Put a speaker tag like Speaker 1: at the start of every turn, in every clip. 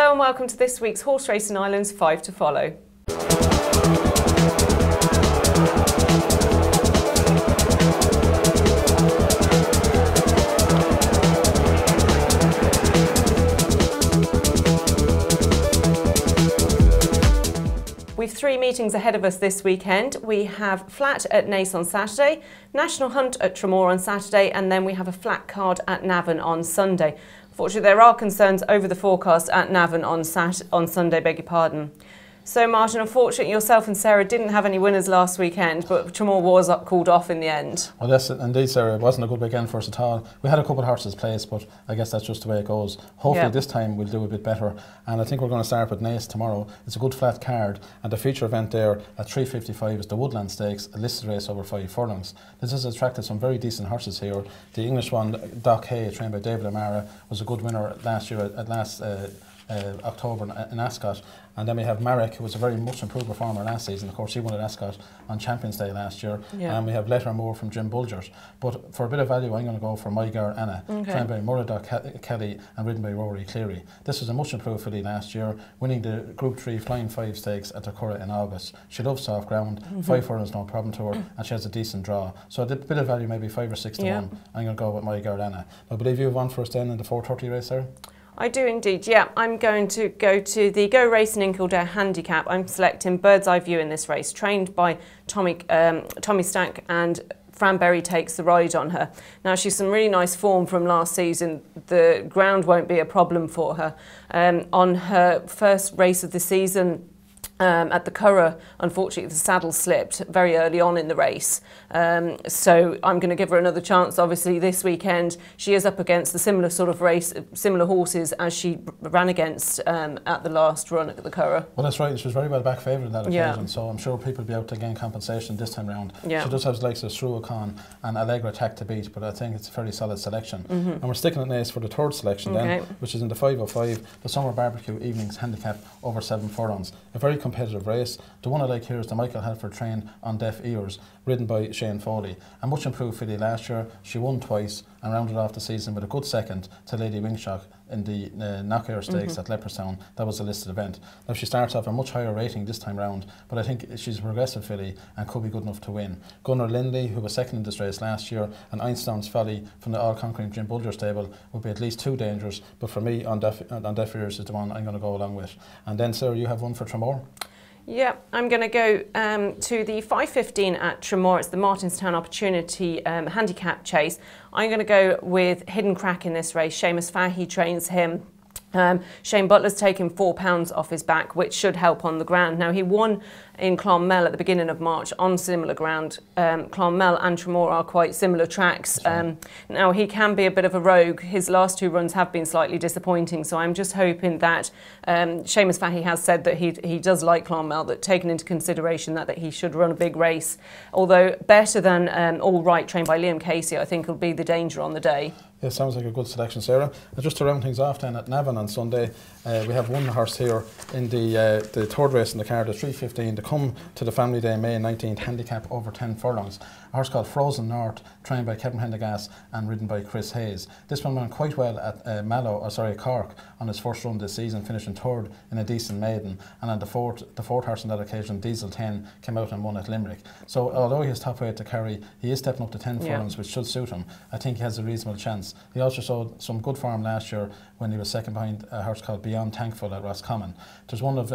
Speaker 1: Hello and welcome to this week's Horse Racing Ireland's 5 to Follow. We've 3 meetings ahead of us this weekend. We have Flat at Naas on Saturday, National Hunt at Tramore on Saturday, and then we have a flat card at Navan on Sunday. Fortunately, there are concerns over the forecast at Navan on Sunday, beg your pardon. So Martin, unfortunately yourself and Sarah didn't have any winners last weekend, but Tramore was called off in the end.
Speaker 2: Well, yes, indeed, Sarah, it wasn't a good weekend for us at all. We had a couple of horses placed, but I guess that's just the way it goes. Hopefully this time we'll do a bit better, and I think we're going to start with Naas tomorrow. It's a good flat card, and the feature event there at 3:55 is the Woodland Stakes, a listed race over 5 furlongs. This has attracted some very decent horses here. The English one, Doc Hay, trained by David Amara, was a good winner last year at last October in Ascot. And then we have Marek, who was a very much improved performer last season. Of course, he won at Ascot on Champions Day last year. And we have Letter Moore from Jim Bulgers. But for a bit of value, I'm going to go for My Girl Anna, trained by Muradach Kelly and ridden by Rory Cleary. This was a much improved filly last year, winning the Group 3 Flying 5 Stakes at the Curragh in August. She loves soft ground, 5 furlongs no problem to her, and she has a decent draw. So a bit of value, maybe 5 or 6 to 1. I'm going to go with My Girl Anna. I believe you have one for us then in the 4:30 race there?
Speaker 1: I do indeed, yeah. I'm going to go to the Go Racing in Kildare handicap. I'm selecting Bird's Eye View in this race, trained by Tommy Stack, and Fran Berry takes the ride on her. Now, she's some really nice form from last season. The ground won't be a problem for her. On her first race of the season, at the Curragh, unfortunately the saddle slipped very early on in the race, so I'm going to give her another chance. Obviously this weekend she is up against the similar sort of race, similar horses as she ran against at the last run at the Curragh.
Speaker 2: Well, that's right, she was very well back favoured in that occasion, so I'm sure people will be able to gain compensation this time round. She does have likes of Struachan and Allegra Attack to beat, but I think it's a fairly solid selection. And we're sticking at Naas for the 3rd selection then, which is in the 5:05, the Summer Barbecue Evenings Handicap over 7 furlongs. A very competitive race. The one I like here is the Michael Halford train on Deaf Ears, ridden by Shane Foley. A much improved filly last year. She won twice and rounded off the season with a good second to Lady Wingshock in the Knockair Stakes at Leopardstown. That was a listed event. Now she starts off a much higher rating this time round, but I think she's a progressive filly and could be good enough to win. Gunnar Lindley, who was second in this race last year, and Einstein's Folly from the all-conquering Jim Bulger stable would be at least 2 dangers, but for me on Deaf Ears is the one I'm going to go along with. And then Sarah, you have one for Tramore?
Speaker 1: Yeah, I'm going to go to the 5:15 at Tramore. It's the Martinstown Opportunity handicap chase. I'm going to go with Hidden Crack in this race. Seamus Fahey trains him. Shane Butler's taken £4 off his back, which should help on the ground. Now, he won in Clonmel at the beginning of March on similar ground. Clonmel and Tramore are quite similar tracks. Now, he can be a bit of a rogue. His last 2 runs have been slightly disappointing, so I'm just hoping that Seamus Fahey has said that he does like Clonmel, that taken into consideration that he should run a big race. Although better than All Right, trained by Liam Casey, I think will be the danger on the day.
Speaker 2: Yeah, sounds like a good selection, Sarah. And just to round things off then, at Navan on Sunday, we have one horse here in the 3rd race in the card, the 3:15, to come to the Family Day May 19th handicap over 10 furlongs. A horse called Frozen North, trained by Kevin Hendegas and ridden by Chris Hayes. This one went quite well at Cork on his first run this season, finishing 3rd in a decent maiden. And on the fourth horse on that occasion, Diesel 10, came out and won at Limerick. So although he has top weight to carry, he is stepping up to 10 furlongs, which should suit him. I think he has a reasonable chance. He also showed some good form last year when he was second behind a horse called Beyond Thankful at Roscommon. There's one of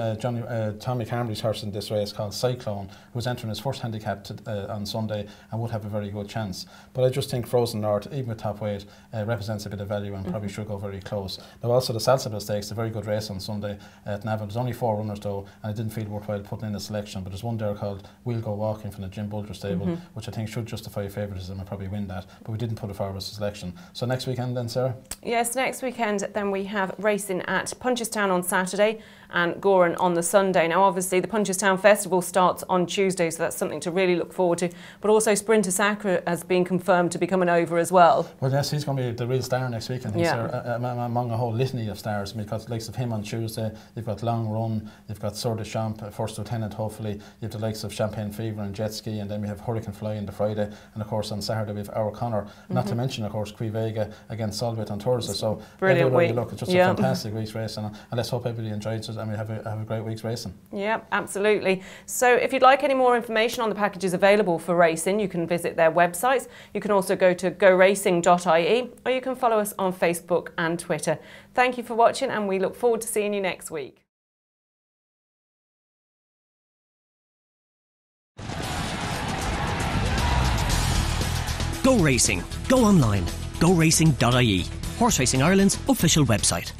Speaker 2: Tommy Camry's horse in this race called Cyclone, who was entering his first handicap on Sunday and would have a very good chance. But I just think Frozen North, even with top weight, represents a bit of value and probably should go very close. Now also the Salsable Stakes, a very good race on Sunday at Navan. There's only 4 runners though, and it didn't feel worthwhile putting in a selection, but there's one there called We'll Go Walking from the Jim Bulger stable, which I think should justify favouritism and probably win that, but we didn't put it forward as a selection. So next weekend then, Sarah?
Speaker 1: Yes, next weekend then we have racing at Punchestown on Saturday and Goran on the Sunday. Now obviously the Punchestown Festival starts on Tuesday, so that's something to really look forward to, but also Sprinter Sacre has been confirmed to be coming over as well.
Speaker 2: Well yes, he's going to be the real star next weekend. He's among a whole litany of stars, because the likes of him on Tuesday, you've got Long Run, you've got Sour de Champ, First Lieutenant hopefully, you have the likes of Champagne Fever and Jet Ski, and then we have Hurricane Fly on the Friday, and of course on Saturday we have Our Connor, not to mention of course Qui Vega against Solvit on Thursday. So
Speaker 1: brilliant
Speaker 2: everywhere
Speaker 1: week.
Speaker 2: you look, it's just a fantastic week's race, and let's hope everybody enjoys it and we have a great week's racing. Yeah,
Speaker 1: absolutely. So if you'd like any more information on the packages available for racing, you can visit their websites. You can also go to goracing.ie, or you can follow us on Facebook and Twitter. Thank you for watching, and we look forward to seeing you next week.
Speaker 3: Go Racing. Go online. GoRacing.ie. Horse Racing Ireland's official website.